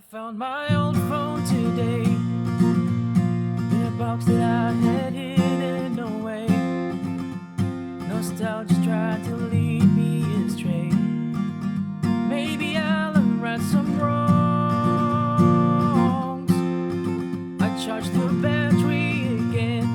found my old phone today in a box that I had hidden away. Nostalgia tried to lead me astray. Maybe I'll right some wrongs. I charged the battery again.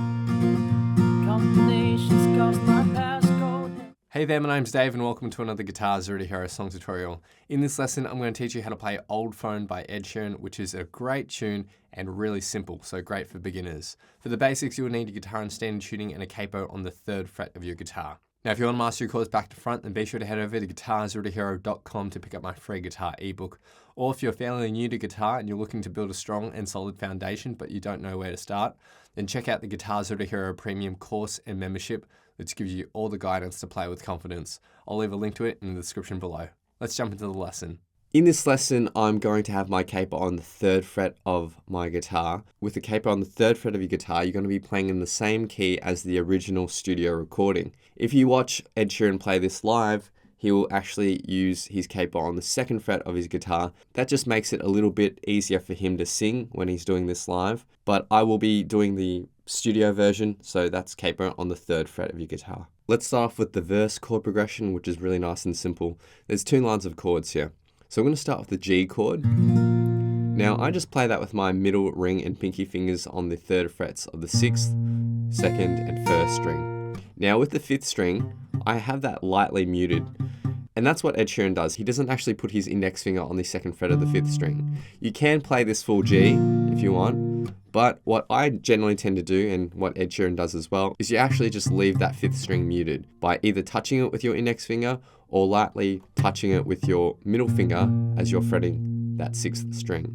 Combinations cost my passcode. Hey there, my name's Dave and welcome to another Guitar Zero to Hero song tutorial. In this lesson, I'm going to teach you how to play Old Phone by Ed Sheeran, which is a great tune and really simple, so great for beginners. For the basics, you'll need a guitar in standard tuning and a capo on the 3rd fret of your guitar. Now, if you want to master your chords back to front, then be sure to head over to guitarzerotohero.com to pick up my free guitar ebook. Or if you're fairly new to guitar and you're looking to build a strong and solid foundation, but you don't know where to start, then check out the Guitar Zero to Hero Premium course and membership, which gives you all the guidance to play with confidence. I'll leave a link to it in the description below. Let's jump into the lesson. In this lesson, I'm going to have my capo on the 3rd fret of my guitar. With the capo on the 3rd fret of your guitar, you're going to be playing in the same key as the original studio recording. If you watch Ed Sheeran play this live, he will actually use his capo on the 2nd fret of his guitar. That just makes it a little bit easier for him to sing when he's doing this live. But I will be doing the studio version, so that's capo on the 3rd fret of your guitar. Let's start off with the verse chord progression, which is really nice and simple. There's 2 lines of chords here. So I'm going to start with the G chord. Now I just play that with my middle ring and pinky fingers on the 3rd frets of the 6th, 2nd and 1st string. Now with the 5th string, I have that lightly muted. And that's what Ed Sheeran does. He doesn't actually put his index finger on the 2nd fret of the 5th string. You can play this full G if you want, but what I generally tend to do, and what Ed Sheeran does as well, is you actually just leave that 5th string muted by either touching it with your index finger or lightly touching it with your middle finger as you're fretting that 6th string.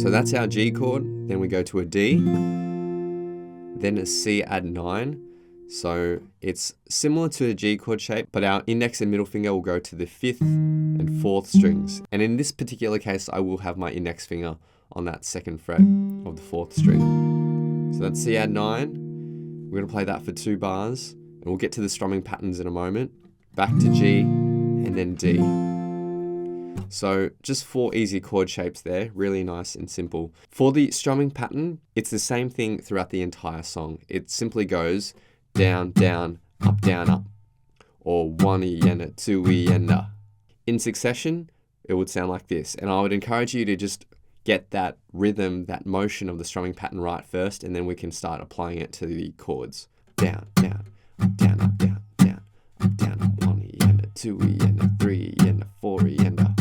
So that's our G chord. Then we go to a D, then a C add 9. So it's similar to a G chord shape, but our index and middle finger will go to the 5th and 4th strings. And in this particular case, I will have my index finger on that 2nd fret of the 4th string. So that's C add 9. We're going to play that for 2 bars, and we'll get to the strumming patterns in a moment. Back to G, and then D. So just 4 easy chord shapes there, really nice and simple. For the strumming pattern, it's the same thing throughout the entire song. It simply goes down, down, up, or 1 E and a 2 E and a. In succession, it would sound like this. And I would encourage you to just get that rhythm, that motion of the strumming pattern right first, and then we can start applying it to the chords. Down, down, up, down, up, down, down, up, down, up, 1 E and a 2 E and a 3 E and a 4 E and a.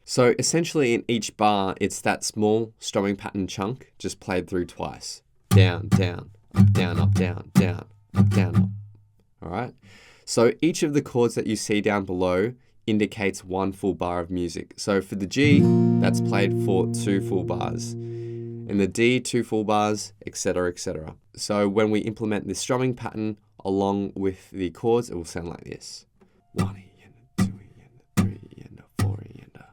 So essentially in each bar, it's that small strumming pattern chunk just played through twice. Down, down, up, down, up, down, down, up, down, up. All right. So each of the chords that you see down below indicates 1 full bar of music. So for the G, that's played for 2 full bars. In the D, 2 full bars, etc., etc. So when we implement this strumming pattern along with the chords, it will sound like this. 1 E and a 2 E and a 3 E and a 4 E and a.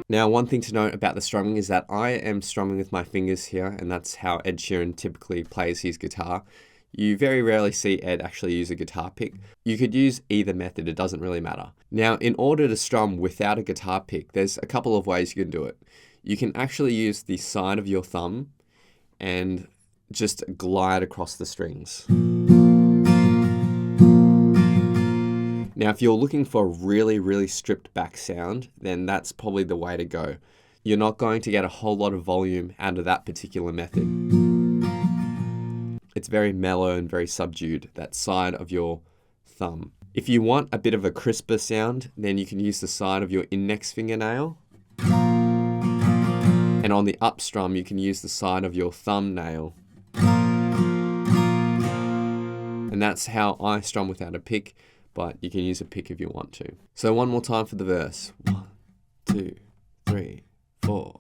Now, one thing to note about the strumming is that I am strumming with my fingers here, and that's how Ed Sheeran typically plays his guitar. You very rarely see Ed actually use a guitar pick. You could use either method, it doesn't really matter. Now, in order to strum without a guitar pick, there's a couple of ways you can do it. You can actually use the side of your thumb and just glide across the strings. Now, if you're looking for a really, really stripped back sound, then that's probably the way to go. You're not going to get a whole lot of volume out of that particular method. It's very mellow and very subdued, that side of your thumb. If you want a bit of a crisper sound, then you can use the side of your index fingernail. And on the up strum, you can use the side of your thumbnail. And that's how I strum without a pick. But you can use a pick if you want to. So one more time for the verse. 1, 2, 3, 4.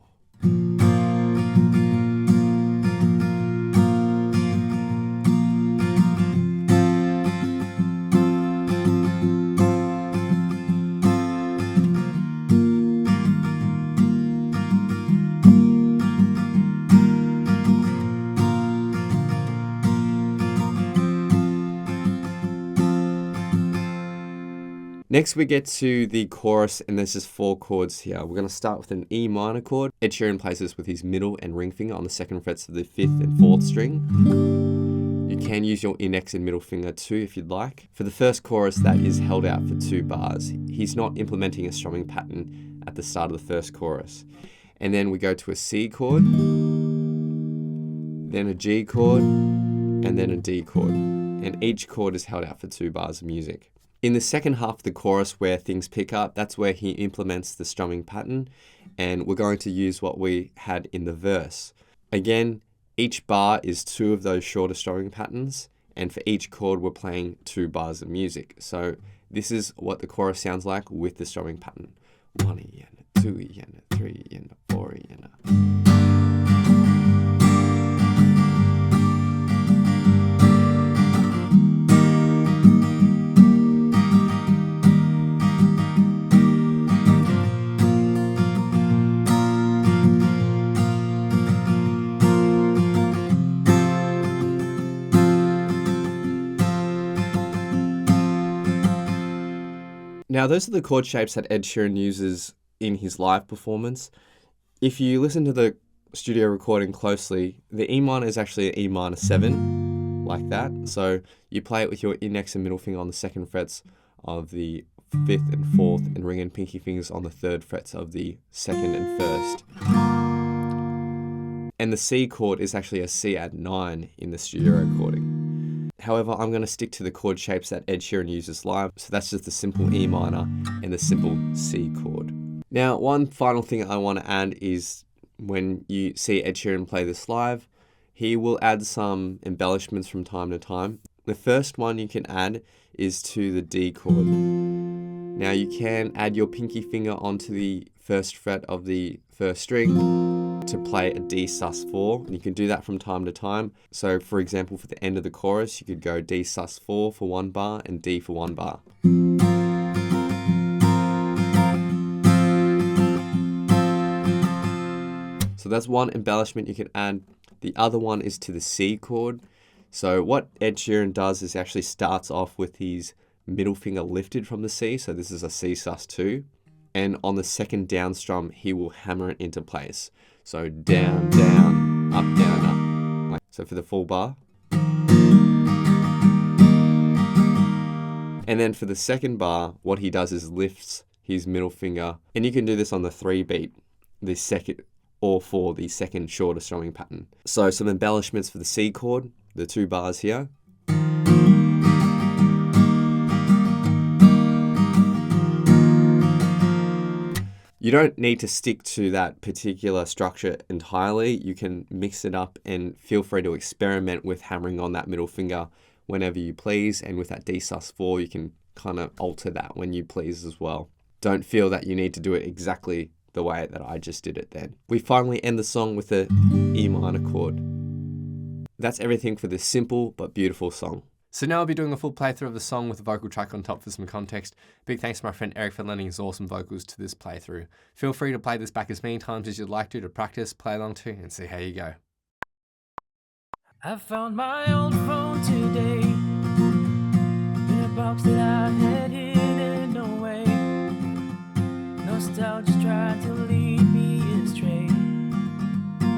Next we get to the chorus, and there's just 4 chords here. We're going to start with an E minor chord. Ed Sheeran plays this with his middle and ring finger on the 2nd frets of the 5th and 4th string. You can use your index and middle finger too if you'd like. For the first chorus, that is held out for 2 bars. He's not implementing a strumming pattern at the start of the first chorus. And then we go to a C chord, then a G chord, and then a D chord. And each chord is held out for 2 bars of music. In the second half of the chorus where things pick up, that's where he implements the strumming pattern, and we're going to use what we had in the verse. Again, each bar is 2 of those shorter strumming patterns, and for each chord we're playing 2 bars of music. So this is what the chorus sounds like with the strumming pattern. 1 yen, 2 yen, 3 yen, 4 yen. Now, those are the chord shapes that Ed Sheeran uses in his live performance. If you listen to the studio recording closely, the E minor is actually an E minor 7, like that. So you play it with your index and middle finger on the 2nd frets of the 5th and 4th, and ring and pinky fingers on the 3rd frets of the 2nd and 1st. And the C chord is actually a C add 9 in the studio recording. However, I'm going to stick to the chord shapes that Ed Sheeran uses live, so that's just the simple E minor and the simple C chord. Now, one final thing I want to add is when you see Ed Sheeran play this live, he will add some embellishments from time to time. The first one you can add is to the D chord. Now you can add your pinky finger onto the 1st fret of the 1st string to play a D sus4, and you can do that from time to time. So for example, for the end of the chorus, you could go D sus4 for 1 bar and D for 1 bar. So that's one embellishment you can add. The other one is to the C chord. So what Ed Sheeran does is actually starts off with his middle finger lifted from the C, so this is a C sus2, and on the 2nd down strum he will hammer it into place. So down, down, up, down, up. Like, so for the full bar. And then for the 2nd bar, what he does is lifts his middle finger, and you can do this on the 3 beat, the 2nd, or for the 2nd shorter strumming pattern. So some embellishments for the C chord, the 2 bars here. You don't need to stick to that particular structure entirely. You can mix it up, and feel free to experiment with hammering on that middle finger whenever you please. And with that D sus4, you can kind of alter that when you please as well. Don't feel that you need to do it exactly the way that I just did it then. We finally end the song with a E minor chord. That's everything for this simple but beautiful song. So now I'll be doing a full playthrough of the song with a vocal track on top for some context. Big thanks to my friend Eric for lending his awesome vocals to this playthrough. Feel free to play this back as many times as you'd like to practice, play along to, and see how you go. I found my old phone today in a box that I had hidden away. Nostalgia's tried to lead me astray.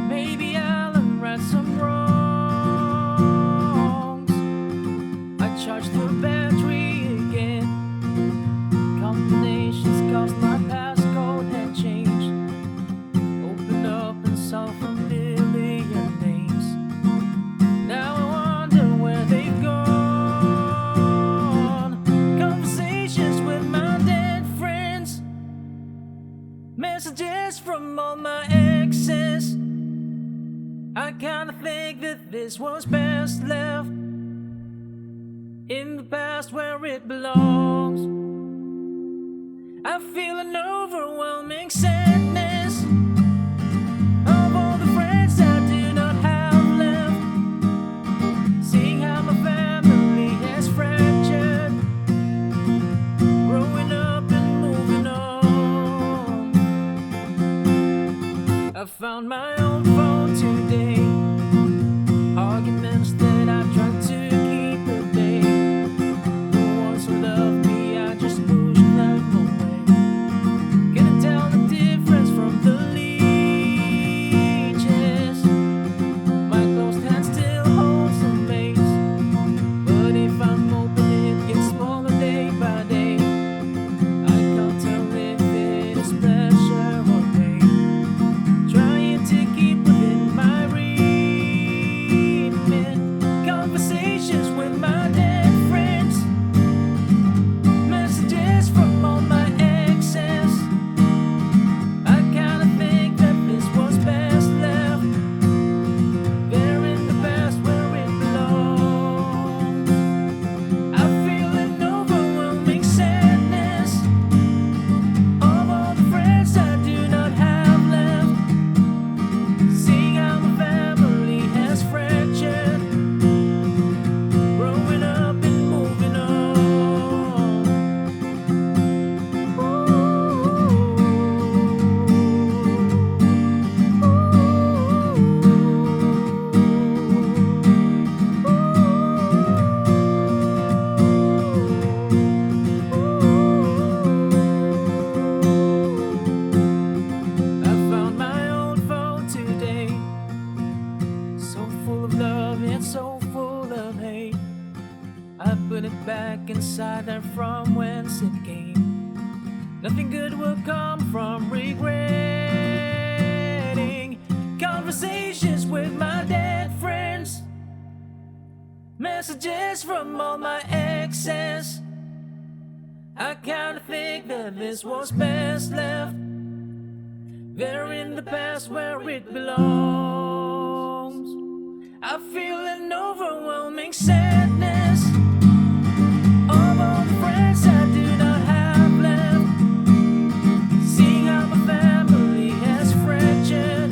Maybe I'll right some wrongs. I charged the battery again. Combinations caused my passcode had changed. Opened up and saw familiar names. Now I wonder where they've gone. Conversations with my dead friends. Messages from all my exes. I kinda think that this was best left in the past where it belongs. I feel an overwhelming sadness of all the friends I do not have left. Seeing how my family has fractured, growing up and moving on. I found my old phone today. Arguments that I tried to keep at bay. The ones who loved me, I just pushed back inside and from whence it came. Nothing good will come from regretting conversations with my dead friends, messages from all my exes. I kinda think that this was best left there in the past where it belongs. I feel an overwhelming sadness of all the friends I do not have left, seeing how my family has fractured,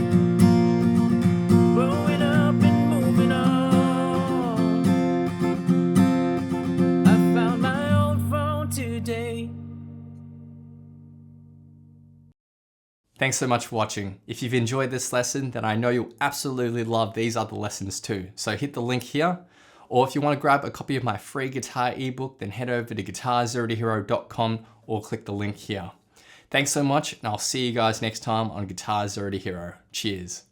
growing up and moving on. I found my old phone today. Thanks so much for watching. If you've enjoyed this lesson, then I know you'll absolutely love these other lessons too. So hit the link here, or if you want to grab a copy of my free guitar ebook, then head over to guitar0tohero.com or click the link here. Thanks so much, and I'll see you guys next time on Guitar Zero to Hero. Cheers.